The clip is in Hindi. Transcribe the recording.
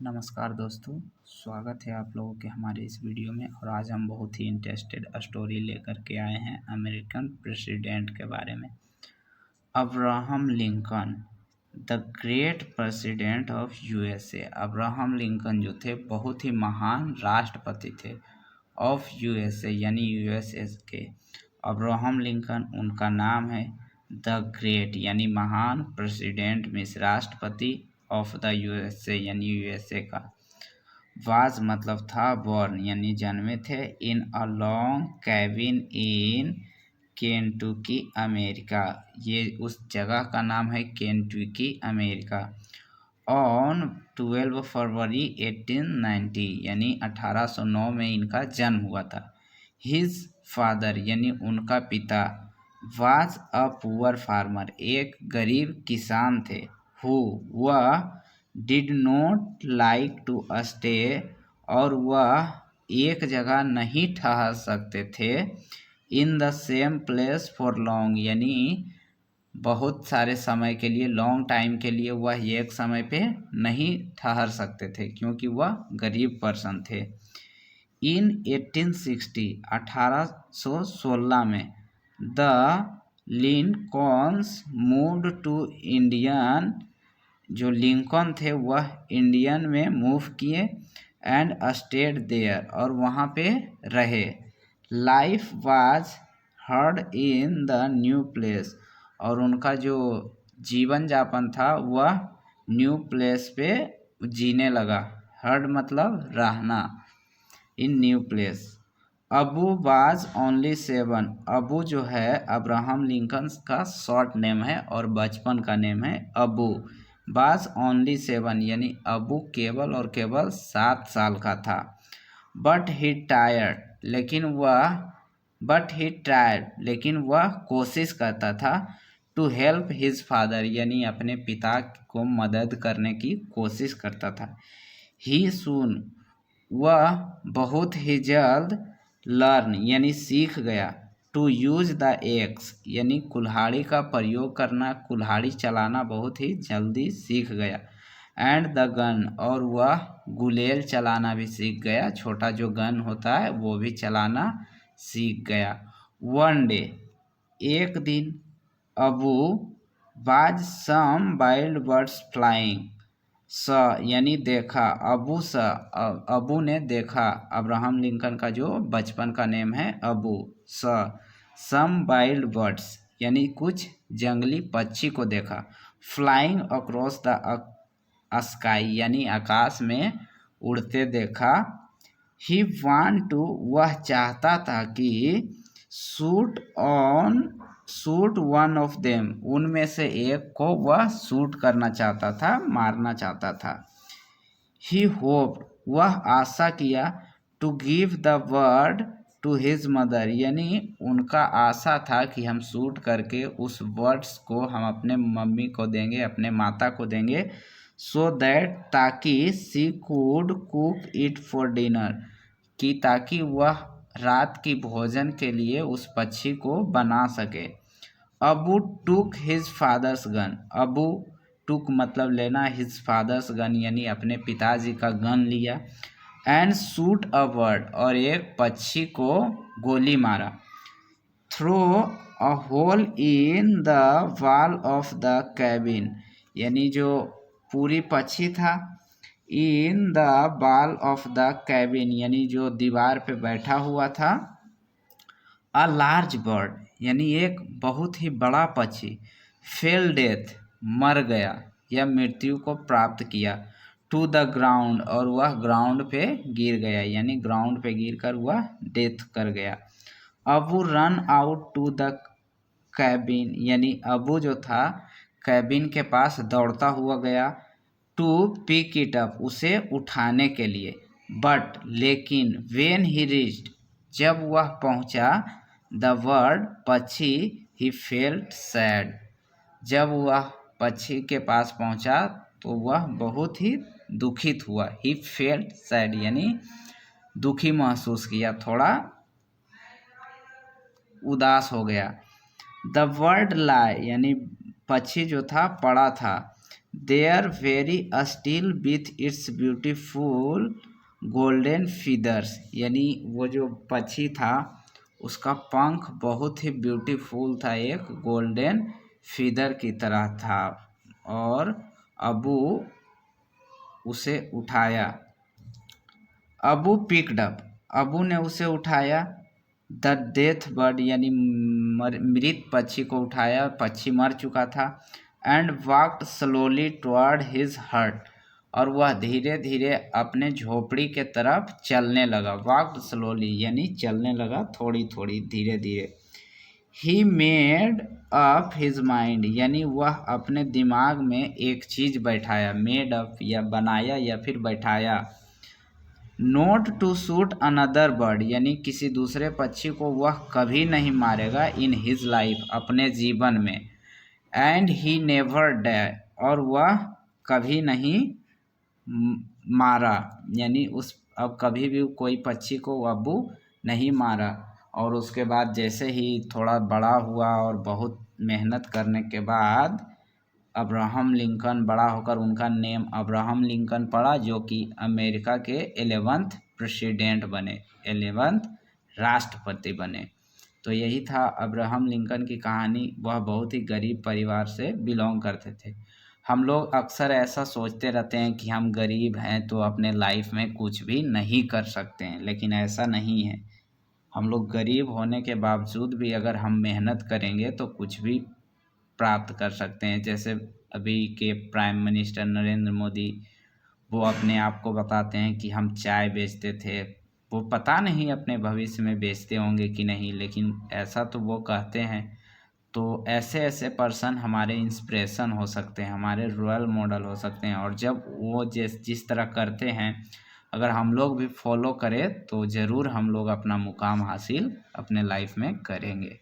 नमस्कार दोस्तों, स्वागत है आप लोगों के हमारे इस वीडियो में। और आज हम बहुत ही इंटरेस्टेड स्टोरी लेकर के आए हैं अमेरिकन प्रेसिडेंट के बारे में। Abraham Lincoln, the great president of USA. Abraham Lincoln जो थे बहुत ही महान राष्ट्रपति थे ऑफ यूएसए यानी यूएसए के। अब्राहम लिंकन उनका नाम है। द ग्रेट यानी महान, प्रेसिडेंट मीन्स राष्ट्रपति ऑफ द यूएसए यानी यूएसए का। वाज मतलब था, बॉर्न यानी जन्मे थे। In a long cabin in Kentucky America, ये उस जगह का नाम है केंटुकी अमेरिका। ऑन 12 फरवरी 1890 यानी 1809 में इनका जन्म हुआ था। हिज फादर यानी उनका पिता वाज अ पुअर फार्मर, एक गरीब किसान थे। हु वह did not like to stay, और वह एक जगह नहीं ठहर सकते थे। In the same place for long यानी बहुत सारे समय के लिए, लॉन्ग टाइम के लिए वह एक समय पे नहीं ठहर सकते थे क्योंकि वह गरीब पर्सन थे। इन 1860 1816 में द लिंकॉन्स मूव्ड टू इंडियन, जो लिंकन थे वह इंडियन में मूव किए। एंड स्टेड देयर, और वहाँ पे रहे। Life was heard in the new place, और उनका जो जीवन यापन था वह न्यू प्लेस पे जीने लगा। हर्ड मतलब रहना, in new place. Abu was only 7, Abu जो है अब्राहम लिंकन का शॉर्ट नेम है और बचपन का नेम है अबू। वाज ओनली 7 यानी अबू केवल और केवल 7 साल का था। बट ही ट्रायड, लेकिन वह कोशिश करता था। टू हेल्प हिज फादर यानी अपने पिता को मदद करने की कोशिश करता था। ही सून, वह बहुत ही जल्द लर्न यानी सीख गया। टू यूज द एक्स यानी कुल्हाड़ी का प्रयोग करना, कुल्हाड़ी चलाना बहुत ही जल्दी सीख गया। एंड द गन, और वह गुलेल चलाना भी सीख गया, छोटा जो गन होता है वो भी चलाना सीख गया। वन डे, एक दिन, Abu was some wild birds flying, यानी देखा, अबू ने देखा। अब्राहम लिंकन का जो बचपन का नेम है अबू। सम वाइल्ड बर्ड्स यानी कुछ जंगली पक्षी को देखा। फ्लाइंग अक्रॉस द स्काई यानी आकाश में उड़ते देखा। ही वांट टू, वह चाहता था कि शूट वन ऑफ देम, उनमें से एक को वह शूट करना चाहता था, मारना चाहता था। ही होप्ड, वह आशा किया। To give the word to his mother यानी उनका आशा था कि हम शूट करके उस वर्ड्स को हम अपने मम्मी को देंगे, अपने माता को देंगे। सो दैट, ताकि she could cook it for dinner, कि ताकि वह रात की भोजन के लिए उस पक्षी को बना सके। Abu took his father's gun, Abu took मतलब लेना, हिज फादर्स गन यानी अपने पिताजी का गन लिया। एंड शूट अ बर्ड, और एक पक्षी को गोली मारा। Throw a hole in the wall of the cabin, यानी जो पूरी पक्षी था। In the wall of the cabin यानी जो दीवार पे बैठा हुआ था। अ लार्ज बर्ड यानी एक बहुत ही बड़ा पक्षी। फेल डेथ, मर गया या मृत्यु को प्राप्त किया। टू द ग्राउंड, और वह ग्राउंड पे गिर गया यानी ग्राउंड पे गिरकर वह डेथ कर गया। Abu run out to the cabin यानी अबू जो था कैबिन के पास दौड़ता हुआ गया। टू पिक इट अप, उसे उठाने के लिए। बट लेकिन, वेन ही रीच्ड, जब वह पहुंचा, द वर्ड पक्षी, ही फेल्ट सैड, जब वह पक्षी के पास पहुंचा तो वह बहुत ही दुखित हुआ। ही फेल्ट सैड यानी दुखी महसूस किया, थोड़ा उदास हो गया। द वर्ड लाई यानी पक्षी जो था पड़ा था। They are very still with its beautiful golden feathers, यानी वो जो पक्षी था उसका पंख बहुत ही ब्यूटीफुल था, एक गोल्डन फीदर की तरह था। और अबू उसे उठाया, अबू पिकड अप, अबू ने उसे उठाया। द डेथ बर्ड, यानी मृत पक्षी को उठाया, पक्षी मर चुका था। And walked slowly toward his hurt, और वह धीरे धीरे अपने झोपड़ी के तरफ चलने लगा। वॉक्ड स्लोली यानी चलने लगा थोड़ी थोड़ी धीरे धीरे। He made up his mind, यानी वह अपने दिमाग में एक चीज़ बैठाया, मेड अप या बनाया या फिर बैठाया। Note to shoot another bird, यानी किसी दूसरे पक्षी को वह कभी नहीं मारेगा इन हिज लाइफ, अपने जीवन में। एंड ही नेवर डाई, और वह कभी नहीं मारा, यानी उस अब कभी भी कोई पक्षी को अबू नहीं मारा। और उसके बाद जैसे ही थोड़ा बड़ा हुआ और बहुत मेहनत करने के बाद अब्राहम लिंकन, बड़ा होकर उनका नेम अब्राहम लिंकन पड़ा, जो कि अमेरिका के 11th प्रेसिडेंट बने, 11th राष्ट्रपति बने। तो यही था अब्राहम लिंकन की कहानी। वह बहुत ही गरीब परिवार से बिलोंग करते थे। हम लोग अक्सर ऐसा सोचते रहते हैं कि हम गरीब हैं तो अपने लाइफ में कुछ भी नहीं कर सकते हैं, लेकिन ऐसा नहीं है। हम लोग गरीब होने के बावजूद भी अगर हम मेहनत करेंगे तो कुछ भी प्राप्त कर सकते हैं। जैसे अभी के प्राइम मिनिस्टर नरेंद्र मोदी, वो अपने आप को बताते हैं कि हम चाय बेचते थे। वो पता नहीं अपने भविष्य में बेचते होंगे कि नहीं, लेकिन ऐसा तो वो कहते हैं। तो ऐसे ऐसे पर्सन हमारे इंस्पिरेशन हो सकते हैं, हमारे रोल मॉडल हो सकते हैं। और जब वो जिस तरह करते हैं, अगर हम लोग भी फॉलो करें तो ज़रूर हम लोग अपना मुकाम हासिल अपने लाइफ में करेंगे।